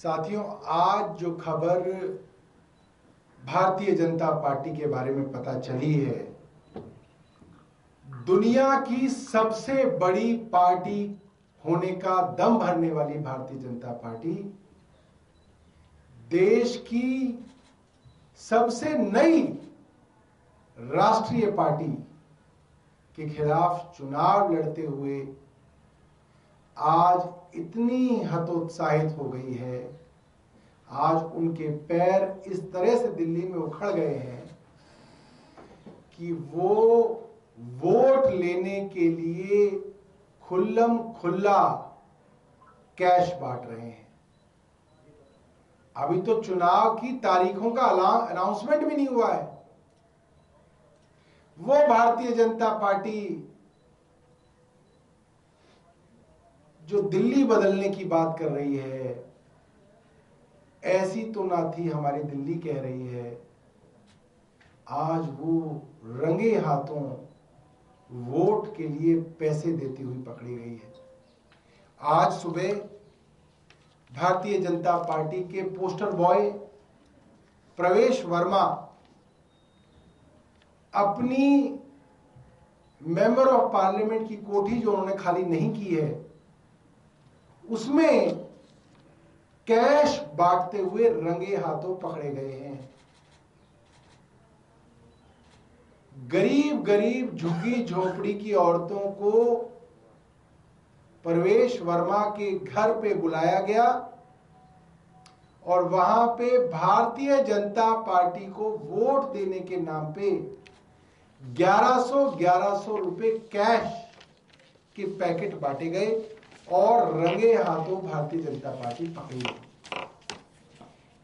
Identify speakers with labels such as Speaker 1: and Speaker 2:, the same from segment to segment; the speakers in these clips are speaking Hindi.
Speaker 1: साथियों, आज जो खबर भारतीय जनता पार्टी के बारे में पता चली है, दुनिया की सबसे बड़ी पार्टी होने का दम भरने वाली भारतीय जनता पार्टी देश की सबसे नई राष्ट्रीय पार्टी के खिलाफ चुनाव लड़ते हुए आज इतनी हतोत्साहित हो गई है। आज उनके पैर इस तरह से दिल्ली में उखड़ गए हैं कि वो वोट लेने के लिए खुल्लम खुल्ला कैश बांट रहे हैं। अभी तो चुनाव की तारीखों का अनाउंसमेंट भी नहीं हुआ है। वो भारतीय जनता पार्टी जो दिल्ली बदलने की बात कर रही है, ऐसी तो ना थी हमारी दिल्ली कह रही है, आज वो रंगे हाथों वोट के लिए पैसे देती हुई पकड़ी गई है। आज सुबह भारतीय जनता पार्टी के पोस्टर बॉय प्रवेश वर्मा अपनी मेंबर ऑफ पार्लियामेंट की कोठी जो उन्होंने खाली नहीं की है, उसमें कैश बांटते हुए रंगे हाथों पकड़े गए हैं। गरीब गरीब झुग्गी झोपड़ी की औरतों को प्रवेश वर्मा के घर पे बुलाया गया और वहां पे भारतीय जनता पार्टी को वोट देने के नाम पे 1100 रुपए कैश के पैकेट बांटे गए और रंगे हाथों भारतीय जनता पार्टी पकड़ी गई।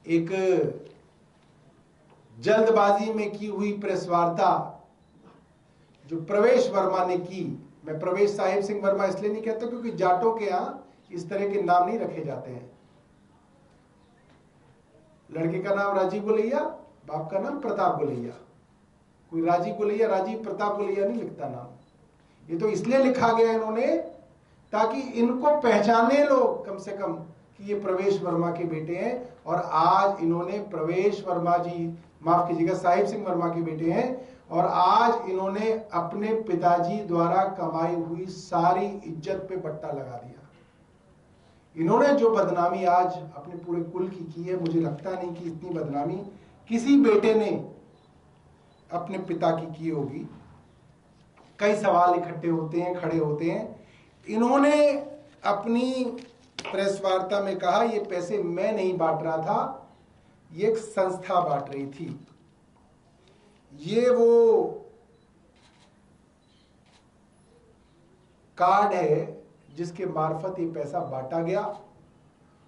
Speaker 1: एक जल्दबाजी में की हुई प्रेस वार्ता जो प्रवेश वर्मा ने की, मैं प्रवेश साहिब सिंह वर्मा इसलिए नहीं कहता क्योंकि जाटों के यहां इस तरह के नाम नहीं रखे जाते हैं। लड़के का नाम राजीव गोलैया, बाप का नाम प्रताप गोलैया। कोई राजीव गोलैया, राजीव प्रताप गोलैया नहीं लिखता नाम। ये तो इसलिए लिखा गया इन्होंने ताकि इनको पहचाने लोग कम से कम कि ये प्रवेश वर्मा के बेटे हैं। और आज इन्होंने प्रवेश वर्मा जी, माफ कीजिएगा, साहिब सिंह वर्मा के बेटे हैं, और आज इन्होंने अपने पिताजी द्वारा कमाई हुई सारी इज्जत पे बट्टा लगा दिया। इन्होंने जो बदनामी आज अपने पूरे कुल की है, मुझे लगता नहीं कि इतनी बदनामी किसी बेटे ने अपने पिता की होगी। कई सवाल इकट्ठे होते हैं, खड़े होते हैं। इन्होंने अपनी प्रेस वार्ता में कहा, ये पैसे मैं नहीं बांट रहा था, ये एक संस्था बांट रही थी। ये वो कार्ड है जिसके मार्फत ये पैसा बांटा गया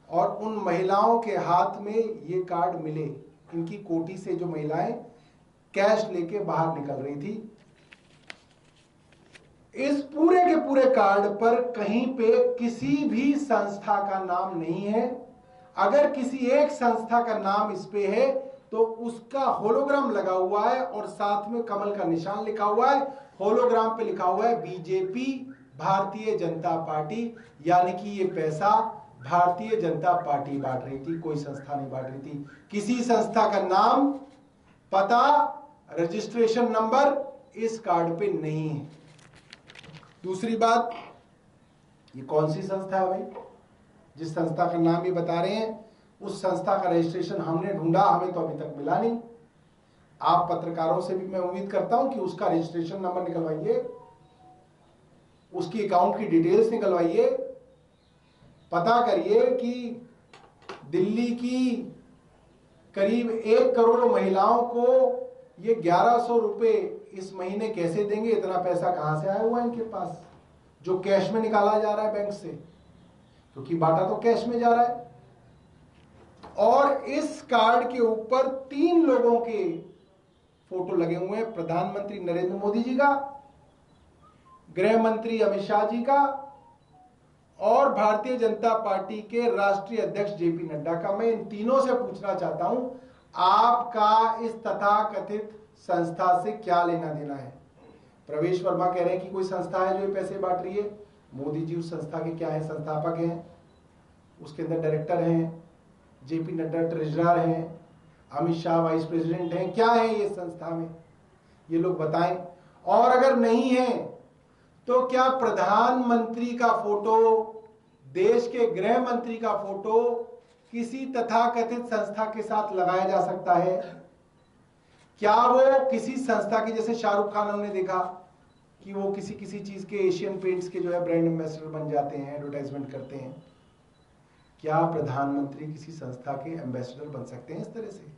Speaker 1: और उन महिलाओं के हाथ में ये कार्ड मिले। इनकी कोठी से जो महिलाएं कैश लेके बाहर निकल रही थी, इस पूरे के पूरे कार्ड पर कहीं पे किसी भी संस्था का नाम नहीं है। अगर किसी एक संस्था का नाम इस पे है तो उसका होलोग्राम लगा हुआ है और साथ में कमल का निशान लिखा हुआ है। होलोग्राम पे लिखा हुआ है बीजेपी, भारतीय जनता पार्टी, यानी कि ये पैसा भारतीय जनता पार्टी बांट रही थी, कोई संस्था नहीं बांट रही थी। किसी संस्था का नाम, पता, रजिस्ट्रेशन नंबर इस कार्ड पे नहीं है। दूसरी बात, ये कौन सी संस्था है भाई? जिस संस्था का नाम ये बता रहे हैं उस संस्था का रजिस्ट्रेशन हमने ढूंढा, हमें तो अभी तक मिला नहीं। आप पत्रकारों से भी मैं उम्मीद करता हूं कि उसका रजिस्ट्रेशन नंबर निकलवाइए, उसकी अकाउंट की डिटेल्स निकलवाइए, पता करिए कि दिल्ली की करीब 1 करोड़ महिलाओं को ये 1100 रुपए इस महीने कैसे देंगे? इतना पैसा कहां से आया हुआ है इनके पास जो कैश में निकाला जा रहा है बैंक से, क्योंकि बांटा तो कैश में जा रहा है। और इस कार्ड के ऊपर 3 लोगों के फोटो लगे हुए हैं, प्रधानमंत्री नरेंद्र मोदी जी का, गृह मंत्री अमित शाह जी का और भारतीय जनता पार्टी के राष्ट्रीय अध्यक्ष जेपी नड्डा का। मैं इन तीनों से पूछना चाहता हूं, आपका इस तथाकथित संस्था से क्या लेना देना है? प्रवेश वर्मा कह रहे हैं कि कोई संस्था है जो ये पैसे बांट रही है। मोदी जी उस संस्था के क्या है? संस्थापक हैं, उसके अंदर डायरेक्टर हैं, जेपी नड्डा ट्रेजरर हैं, अमित शाह वाइस प्रेसिडेंट हैं, क्या है ये संस्था में, ये लोग बताएं। और अगर नहीं है तो क्या प्रधानमंत्री का फोटो, देश के गृह मंत्री का फोटो किसी तथाकथित संस्था के साथ लगाया जा सकता है? क्या वो किसी संस्था की, जैसे शाहरुख खान हमने देखा कि वो किसी किसी चीज के, एशियन पेंट्स के जो है ब्रांड एम्बेसडर बन जाते हैं, एडवर्टाइजमेंट करते हैं। क्या प्रधानमंत्री किसी संस्था के एम्बेसडर बन सकते हैं इस तरह से?